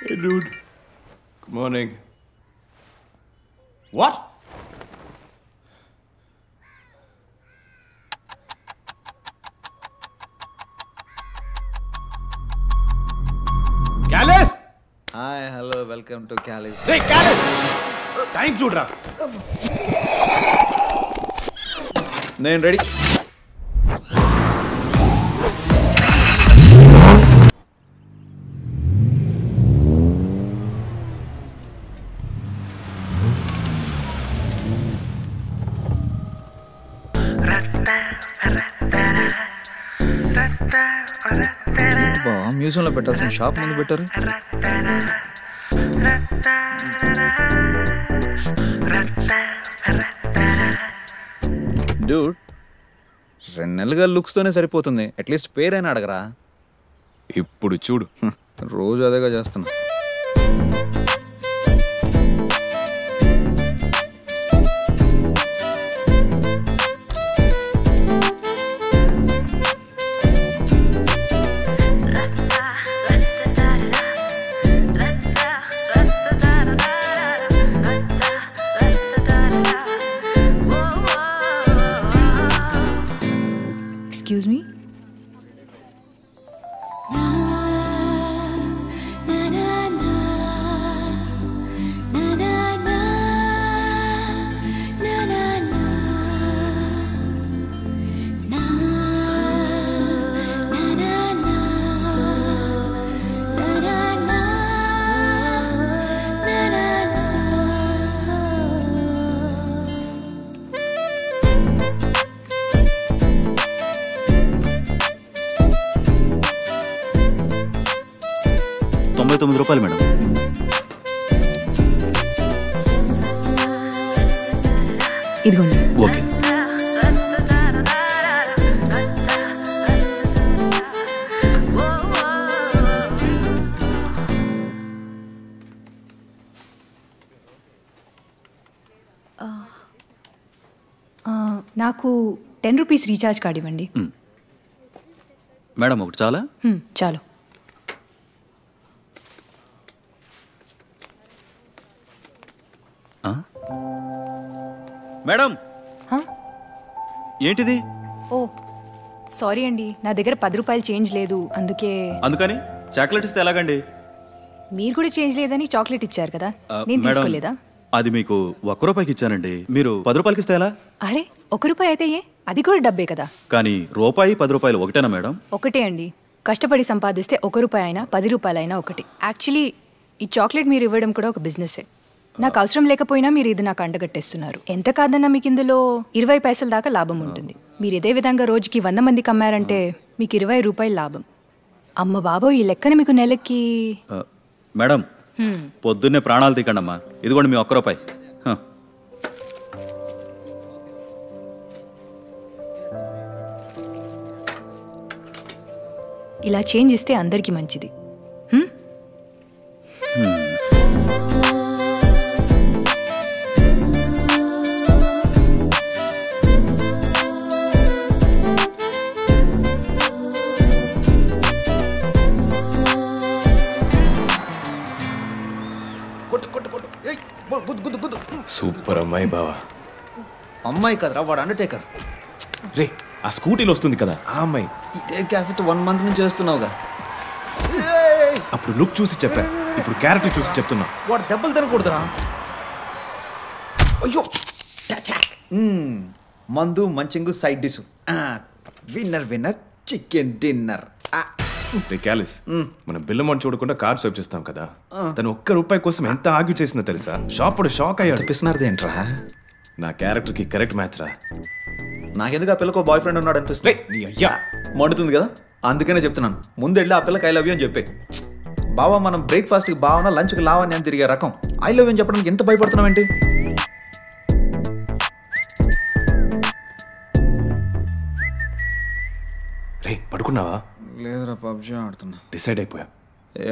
Hey, dude. Good morning. What? Callus! Hi, hello, welcome to Callus. Hey, Callus! Time చూడరా. నేను ready. మ్యూజియంలో పెట్టాల్సిన shop ముందు పెట్టారు. డ్యూడ్ 2 నెలలుగా లుక్స్తోనే సరిపోతుంది, అట్లీస్ట్ పేరైనా అడగరా. ఇప్పుడు చూడు, రోజు అదేగా చేస్తున్నా. Excuse me? ₹99 మేడం. ఇదిగోండి. ఓకే. నాకు ₹10 రీఛార్జ్ కార్డ్ ఇవ్వండి. మేడం ఒకటి చాలా? చాలు. మేడం ఏంటిది? ఓ సారీ అండి, నా దగ్గర ₹10 చేంజ్ లేదు, అందుకని చాక్లెట్ ఇస్తే ఎలాగండి? మీరు కూడా చేంజ్ లేదని చాక్లెట్ ఇచ్చారు కదా, నేను తీసుకోలేదా? అది మీకు ₹1 ఇచ్చానండి, మీరు ₹10 ఇస్తే ఎలా? అరే ₹1 అయితే అది కూడా డబ్బే కదా. కానీ రూపాయి ₹10 ఒకటేనా మేడం? ఒకటే అండి, కష్టపడి సంపాదిస్తే ₹1 అయినా ₹10 అయినా ఒకటి. యాక్చువల్లీ ఈ చాక్లెట్ మీరు ఇవ్వడం కూడా ఒక బిజినెస్సే. నాకు అవసరం లేకపోయినా మీరు ఇది నాకు అంటగట్టేస్తున్నారు. ఎంత కాదన్నా మీకు ఇందులో 20 పైసల దాకా లాభం ఉంటుంది. మీరు ఇదే విధంగా రోజుకి 100 మందికి అమ్మారంటే మీకు ₹20 లాభం. అమ్మ బాబో, ఈ లెక్కన మీకు నెలకి మేడం పొద్దున్నే ప్రాణాలు తీకండమ్మా. ఇదిగోండి మీ ₹1. ఇలా చేంజ్ ఇస్తే అందరికీ మంచిది. సూపర్ అమ్మాయి బావా. అమ్మాయి కదరా, వాడు అండర్టేకర్. రే, ఆ స్కూటీలో వస్తుంది కదా ఆ అమ్మాయి. ఇదే క్యాసెట్ 1 మంత్ నుంచి చేస్తున్నావుగా. అప్పుడు లుక్ చూసి చెప్పా, ఇప్పుడు క్యారెక్టర్ చూసి చెప్తున్నా. వాడు దెబ్బలు తినకూడదురా. అయ్యో, మందు munching side dish. Winner winner chicken dinner. Kallis, మనం బిల్ అమౌంట్ చూడకుండా కార్డ్ స్వైప్ చేస్తాం కదా, తను ₹1 కోసం ఎంత ఆర్గ్యూ చేసిందో తెలుసా? షాప్ షాక్ అయ్యాడు. అనిపిస్తున్నది ఏంట్రా? నా క్యారెక్టర్ కి కరెక్ట్ మ్యాచ్ రా. నాకెందుకు ఆ పిల్లకో బాయ్ ఫ్రెండ్ ఉన్నాడు అనిపిస్తుంది. నీ అయ్యా మండుతుంది కదా, అందుకనే చెప్తున్నాను. ముందు వెళ్ళి ఆ పిల్లకి ఐ లవ్ యూ అని చెప్పే. బావా, మనం బ్రేక్ఫాస్ట్కి బావనా, లంచ్కి లావని అని తిరిగే రకం. ఐ లవ్ యూ అని చెప్పడానికి ఎంత భయపడుతున్నావు ఏంటి? రే, పడుకున్నావా? లేదురా, పబ్జీ ఆడుతున్నా. డిసైడ్ అయిపోయా.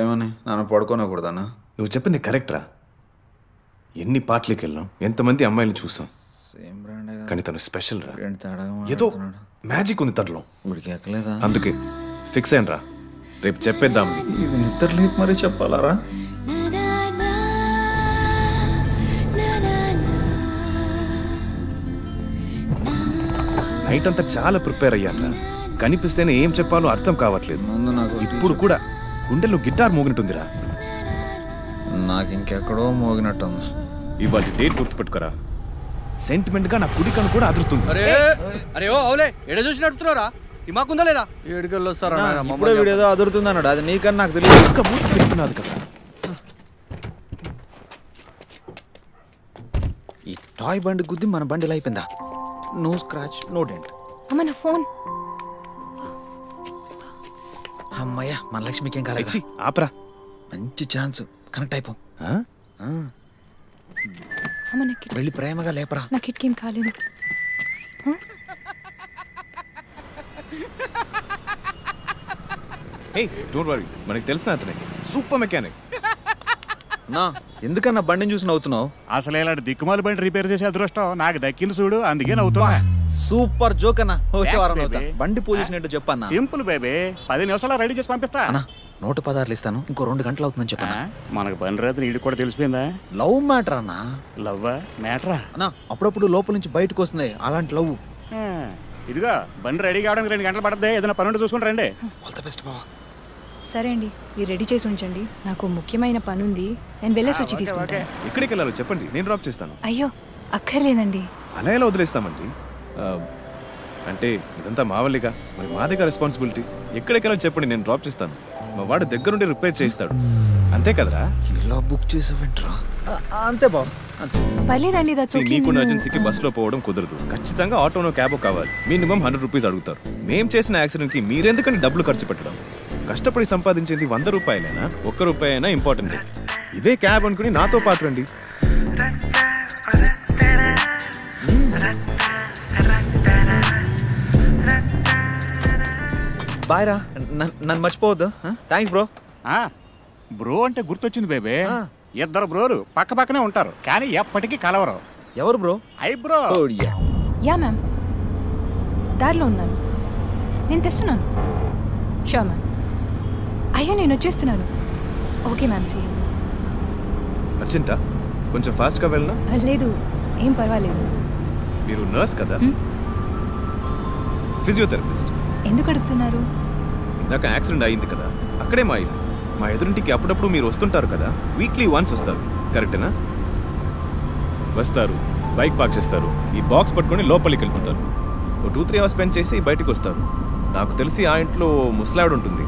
ఏమని? నన్ను పడుకోనకూడదానా? నువ్వు చెప్పింది కరెక్ట్ రా. ఎన్ని పార్టీలకు వెళ్ళాం, ఎంతమంది అమ్మాయిలు చూసాం, కానీ తను స్పెషల్ రా. ఏదో మ్యాజిక్ ఉంది తనలో. అందుకే ఫిక్స్ అయ్యాను రా, రేపు చెప్పేద్దాం. ఇది నిద్ర లేపు మరీ చెప్పాలరా? నైట్ అంతా చాలా ప్రిపేర్ అయ్యాను. కనిపిస్తేనే ఏం చెప్పాలో అర్థం కావట్లేదు. ఇప్పుడు కూడా గుండెల్లో గిటార్ మోగినట్టుందిరా. నాకు ఇంకెక్కడో మోగినట్టుంది. ఇవాళ డేట్ గుర్తుపెట్టుకోరా. సెంటిమెంట్ గా నా కుడికను కూడా అదురుతుంది. అరే ఓ అవులే ఎడ చూసి నడుపుతున్నారా? దిమాకుందా లేదా? ఏడుకెళ్ళి వస్తారా? ఇప్పుడే వీడు ఏదో అదురుతుంది అన్నాడు. అది నీకన్నా నాకు తెలియదు. ఇంకా మూత పెడుతున్నది కదా. ఈ టాయ్ బండి గుద్ది మన బండిలో అయిపోయిందా? No scratch no dent. అమ్మ నా ఫోన్. అమ్మయ్య మన లక్ష్మికి ఏం కాలేదు. ఆపరా, మంచి ఛాన్స్. కనెక్ట్ అయిపో. అమ్మ నా కిట్. వెళ్ళి ప్రేమగా లేపరా. నా కిట్కి ఏం కాలేదు. హే డోంట్ వరీ, మనకి తెలిసిన అతనే సూపర్ మెకానిక్. నా ఎందుకన్నా బండిని చూసి నవ్వుతున్నావు? అసలు ఇలాంటి దిక్కుమాలి బండి రిపేర్ చేసే అదృష్టం నాకు దక్కింది చూడు, అందుకే నవ్వుతున్నా. సూపర్ జోక్ అన్న. వచ్చే వారం Thanks, నవ్వుతా. baby. బండి పొజిషన్ ఏంటో చెప్పన్నా. సింపుల్ బేబీ, 10 నిమిషాలు రెడీ చేసి పంపిస్తా. అన్నా 116 ఇస్తాను, ఇంకో 2 గంటలు అవుతుందని చెప్పాను. మనకు బండి రైతు నీడు కూడా తెలిసిపోయిందా? లవ్ మ్యాటర్ అన్నా. లవ్వా మ్యాటరా? అన్నా అప్పుడప్పుడు లోపల నుంచి బయటకు వస్తుంది అలాంటి లవ్. ఇదిగో బండి రెడీ కావడానికి 2 గంటలు పడుతుంది. ఏదైనా పని ఉంటే చూసుకుని రండి. ఆల్ ది బెస్ట్ బావా. సరే అండి, మీరు రెడీ చేసి ఉంచండి. నాకు ముఖ్యమైన పని ఉంది, నేను వెళ్ళేసి వచ్చి తీసుకుంటాను. ఎక్కడికి వెళ్ళాలో చెప్పండి, నేను డ్రాప్ చేస్తాను. అయ్యో అక్కర్లేదండి. అలా ఎలా వదిలేస్తామండి? అంటే ఇదంతా మా వల్లిగా, మరి మా దగ్గర రెస్పాన్సిబిలిటీ. ఎక్కడికి వెళ్ళాలో చెప్పండి, నేను డ్రాప్ చేస్తాను. మా వాడు దగ్గరుండి రిపేర్ చేయిస్తాడు. అంతే కదరా? ఇలా బుక్ చేసావేంట్రా? అంతే బావ, అంతే. పర్లేదండి, that's okay. నీకున్న ఎర్జెన్సీకి బస్సులో పోవడం కుదరదు. ఖచ్చితంగా ఆటోనో క్యాబో కావాలి. మినిమం 100 రూపీస్ అడుగుతారు. మేం చేసిన యాక్సిడెంట్ కి మీరెందుకని డబ్బులు ఖర్చు పెట్టడం? కష్టపడి సంపాదించేది 100 రూపాయలైనా, 1 రూపాయి అయినా ఇంపార్టెంట్. ఇదే క్యాబ్ అనుకుని నాతో పాటు రండి. బాయ్ రా, నన్ను మర్చిపోవద్దు. Thanks bro. బ్రో అంటే గుర్తొచ్చింది బేబీ. ఇద్దరు బ్రోలు పక్క పక్కనే ఉంటారు కానీ ఎప్పటికీ కలవరు. ఎవరు bro? I bro. Yeah ma'am, దారిలో ఉన్నాను, నేను తెస్తున్నాను. Sure ma'am. అయ్యో నేను వచ్చేస్తున్నాను. Okay ma'am, see. అర్జెంటా? కొంచెం ఫాస్ట్గా వెళ్ళనా? లేదు, ఏం పర్వాలేదు. మీరు నర్స్ కదా? ఫిజియోథెరపిస్ట్. ఎందుకు అడుగుతున్నారు? ఇందాక యాక్సిడెంట్ అయింది కదా, అక్కడే మా ఇల్లు. మా ఎదురింటికి అప్పుడప్పుడు మీరు వస్తుంటారు కదా, వీక్లీ వన్స్ వస్తారు, కరెక్టేనా? వస్తారు, బైక్ పార్క్ చేస్తారు, ఈ బాక్స్ పట్టుకొని లోపలికి వెళ్ళిపోతారు. ఓ 2-3 అవర్స్ స్పెండ్ చేసి బయటికి వస్తారు. నాకు తెలిసి ఆ ఇంట్లో ముసలావిడ ఉంటుంది,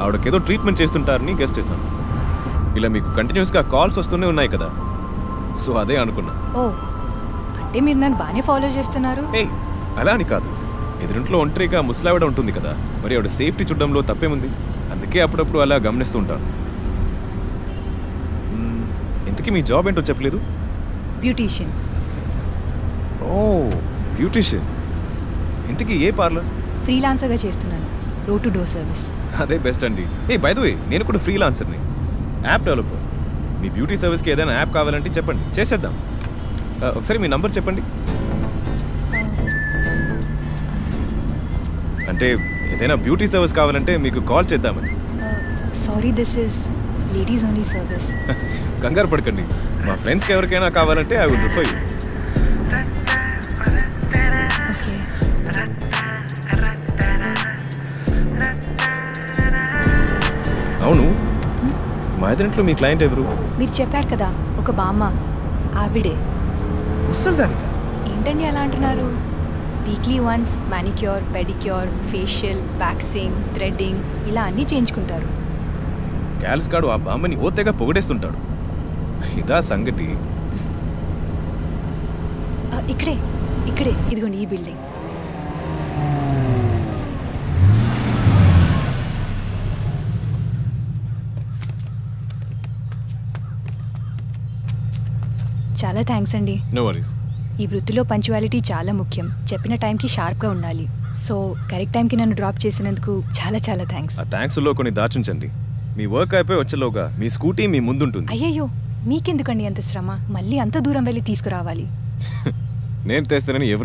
ఆవిడకేదో ట్రీట్మెంట్ చేస్తుంటారని గెస్ట్ చేశాను. ఇలా మీకు కంటిన్యూస్గా కాల్స్ వస్తూనే ఉన్నాయి కదా, సో అదే అనుకున్నా. ఓ, అంటే మీరు నన్ను బాగానే ఫాలో చేస్తున్నారు. ఏయ్ అలా అని కాదు, ఎదురింట్లో ఒంటరిగా ముసలావిడ ఉంటుంది కదా, మరి ఆవిడ సేఫ్టీ చూడడంలో తప్పేముంది? అందుకే అప్పుడప్పుడు అలా గమనిస్తూ ఉంటాను. ఇంతకీ మీ జాబ్ ఏంటో చెప్పలేదు? బ్యూటీషియన్. ఓ బ్యూటీషియన్. ఇంతకీ ఏ పార్లర్? ఫ్రీలాన్సర్గా చేస్తున్నాను, డోర్ టు డోర్ సర్వీస్. అదే బెస్ట్ అండి. ఏ బై ద వే, నేను కూడా ఫ్రీలాన్సర్ని, యాప్ డెవలపర్. మీ బ్యూటీ సర్వీస్కి ఏదైనా యాప్ కావాలంటే చెప్పండి, చేసేద్దాం. ఒకసారి మీ నంబర్ చెప్పండి. అంటే ఏదైనా బ్యూటీ సర్వీస్ కావాలంటే మీకు కాల్ చేద్దామని. Sorry, this is ladies only service. కంగారు పడకండి, మా ఫ్రెండ్స్కి ఎవరికైనా కావాలంటే I will refer you. Okay. అవును, మా ఎదురింట్లో మీ క్లయింట్ ఎవరు? మీరు చెప్పారు కదా ఒక బామ్మ, ఆవిడే. ముసల్దానికా? ఏంటండి అలా అంటున్నారు? Weekly once manicure, pedicure, facial, waxing, threading ఇలా అన్నీ చేయించుకుంటారు. క్యాల్స్ గాడు ఆ బామ్మని ఓతేగా పొగడేస్తుంటాడు. ఇదా సంగతి? ఇక్కడే ఇక్కడే, ఇదిగోండి ఈ బిల్డింగ్. చాలా థ్యాంక్స్ అండి. No worries. ఈ వృత్తిలో పంచువాలిటీ చాలా ముఖ్యం. చెప్పిన టైంకి షార్ప్గా ఉండాలి. సో కరెక్ట్ టైంకి నన్ను డ్రాప్ చేసినందుకు చాలా చాలా థ్యాంక్స్. ఆ థ్యాంక్స్లో కొన్ని దాచుంచండి. మీ వర్క్ అయిపోయి వచ్చేలోగా మీ స్కూటీ మీ ముందుంటుంది. అయ్యయ్యో, మీకెందుకండి అంత శ్రమ? మళ్ళీ అంత దూరం వెళ్ళి తీసుకురావాలి. నేను తెస్తానని ఎవరు